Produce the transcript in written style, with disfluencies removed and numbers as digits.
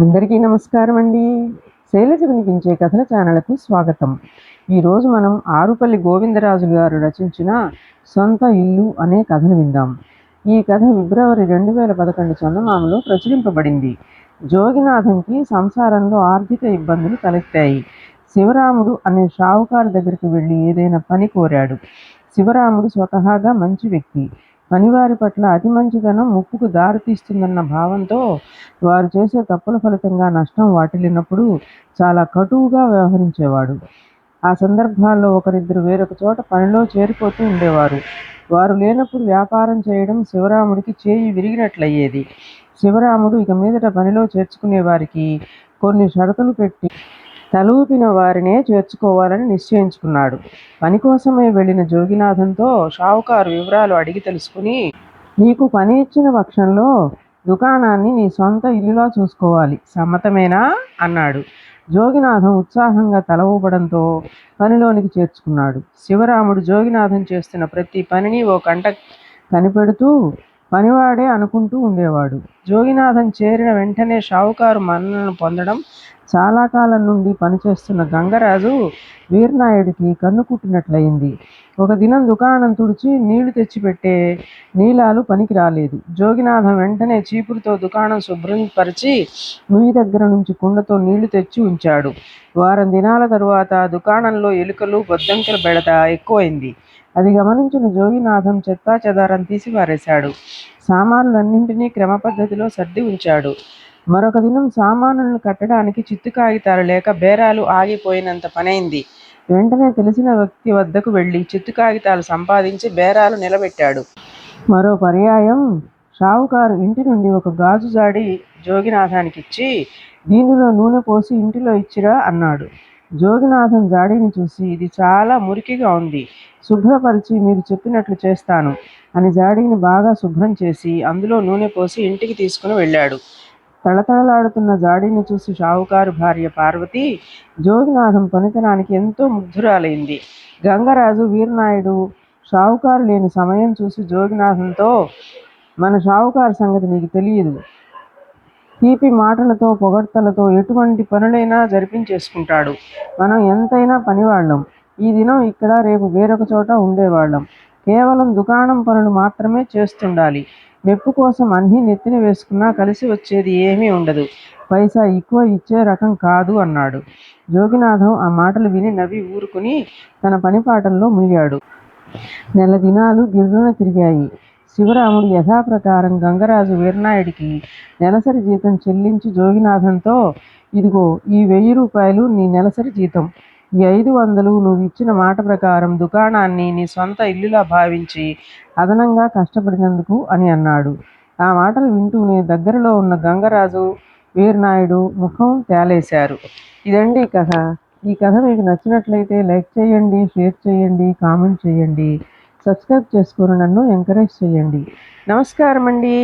అందరికీ నమస్కారం అండి. శైలజ వినిపించే కథల ఛానల్కు స్వాగతం. ఈరోజు మనం ఆరుపల్లి గోవిందరాజులు గారు రచించిన సొంత ఇల్లు అనే కథను విందాం. ఈ కథ ఫిబ్రవరి 2011 చందమామలో ప్రచురింపబడింది. జోగినాథంకి సంసారంలో ఆర్థిక ఇబ్బందులు తలెత్తాయి. శివరాముడు అనే షావుకారు దగ్గరికి వెళ్ళి ఏదైనా పని కోరాడు. శివరాముడు స్వతహాగా మంచి వ్యక్తి. పనివారి పట్ల అతి మంచితనం ముప్పుకు దారితీస్తుందన్న భావంతో వారు చేసే తప్పుల ఫలితంగా నష్టం వాటిల్లినప్పుడు చాలా కటువుగా వ్యవహరించేవాడు. ఆ సందర్భాల్లో ఒకరిద్దరు వేరొక చోట పనిలో చేరిపోతూ ఉండేవారు. వారు లేనప్పుడు వ్యాపారం చేయడం శివరాముడికి చేయి విరిగినట్లయ్యేది. శివరాముడు ఇక మీదట పనిలో చేర్చుకునే వారికి కొన్ని షరతులు పెట్టి తలూపిన వారినే చేర్చుకోవాలని నిశ్చయించుకున్నాడు. పని కోసమే వెళ్ళిన జోగినాథంతో షావుకారు వివరాలు అడిగి తెలుసుకుని, నీకు పని ఇచ్చిన పక్షంలో దుకాణాన్ని నీ సొంత ఇల్లులా చూసుకోవాలి, సమ్మతమేనా అన్నాడు. జోగినాథం ఉత్సాహంగా తల ఊపడంతో పనిలోనికి చేర్చుకున్నాడు. శివరాముడు జోగినాథం చేస్తున్న ప్రతి పనిని ఓ కంట కనిపెడుతూ పనివాడే అనుకుంటూ ఉండేవాడు. జోగినాథం చేరిన వెంటనే షావుకారు మన్ననలు పొందడం, చాలా కాలం నుండి పనిచేస్తున్న గంగరాజు వీరనాయుడికి కన్ను కుట్టినట్లయింది. ఒక దినం దుకాణం తుడిచి నీళ్లు తెచ్చిపెట్టే నీలాలు పనికి రాలేదు. జోగినాథం వెంటనే చీపురుతో దుకాణం శుభ్రపరిచి నుయ్యి దగ్గర నుంచి కుండతో నీళ్లు తెచ్చి ఉంచాడు. వారం దినాల తరువాత దుకాణంలో ఎలుకలు బొద్దంకెల బెడద ఎక్కువైంది. అది గమనించిన జోగినాథం చెత్తా చెదారం తీసి పారేశాడు. సామానులన్నింటినీ క్రమపద్ధతిలో సర్ది ఉంచాడు. మరొక దినం సామానులను కట్టడానికి చిత్తు కాగితాలు లేక బేరాలు ఆగిపోయినంత పనైంది. వెంటనే తెలిసిన వ్యక్తి వద్దకు వెళ్ళి చిత్తు కాగితాలు సంపాదించి బేరాలు నిలబెట్టాడు. మరో పర్యాయం షావుకారు ఇంటి నుండి ఒక గాజు జాడి జోగినాథానికిచ్చి, దీనిలో నూనె పోసి ఇంటిలో ఇచ్చిరా అన్నాడు. జోగినాథం జాడీని చూసి, ఇది చాలా మురికిగా ఉంది, శుభ్రపరిచి మీరు చెప్పినట్లు చేస్తాను అని జాడీని బాగా శుభ్రం చేసి అందులో నూనె పోసి ఇంటికి తీసుకుని వెళ్ళాడు. తళతళలాడుతున్న జాడీని చూసి షావుకారు భార్య పార్వతి జోగినాథం పనితనానికి ఎంతో ముగ్ధురాలైంది. గంగరాజు వీరనాయుడు షావుకారు లేని సమయం చూసి జోగినాథంతో, మన షావుకారు సంగతి నీకు తెలియదు, తీపి మాటలతో పొగడ్తలతో ఎటువంటి పనులైనా జరిపించేసుకుంటాడు. మనం ఎంతైనా పనివాళ్ళం. ఈ దినం ఇక్కడ, రేపు వేరొక చోట ఉండేవాళ్ళం. కేవలం దుకాణం పనులు మాత్రమే చేస్తుండాలి. మెప్పు కోసం అన్నీ నెత్తిన వేసుకున్నా కలిసి వచ్చేది ఏమీ ఉండదు. పైసా ఎక్కువ ఇచ్చే రకం కాదు అన్నాడు. జోగినాథం ఆ మాటలు విని నవ్వి ఊరుకుని తన పనిపాటల్లో మునిగాడు. నెల దినాలు గిర్రున తిరిగాయి. శివరాముడు యథాప్రకారం గంగరాజు వీరనాయుడికి నెలసరి జీతం చెల్లించి జోగినాథంతో, ఇదిగో ఈ 1000 రూపాయలు నీ నెలసరి జీతం. ఈ 500 నువ్వు ఇచ్చిన మాట ప్రకారం దుకాణాన్ని నీ సొంత ఇల్లులా భావించి అదనంగా కష్టపడినందుకు అని అన్నాడు. ఆ మాటలు వింటూనే దగ్గరలో ఉన్న గంగరాజు వీరనాయుడు ముఖం తేలేశారు. ఇదండి కథ. ఈ కథ మీకు నచ్చినట్లయితే లైక్ చేయండి, షేర్ చేయండి, కామెంట్ చేయండి, సబ్స్క్రైబ్ చేసుకొని నన్ను ఎంకరేజ్ చేయండి. నమస్కారం అండి.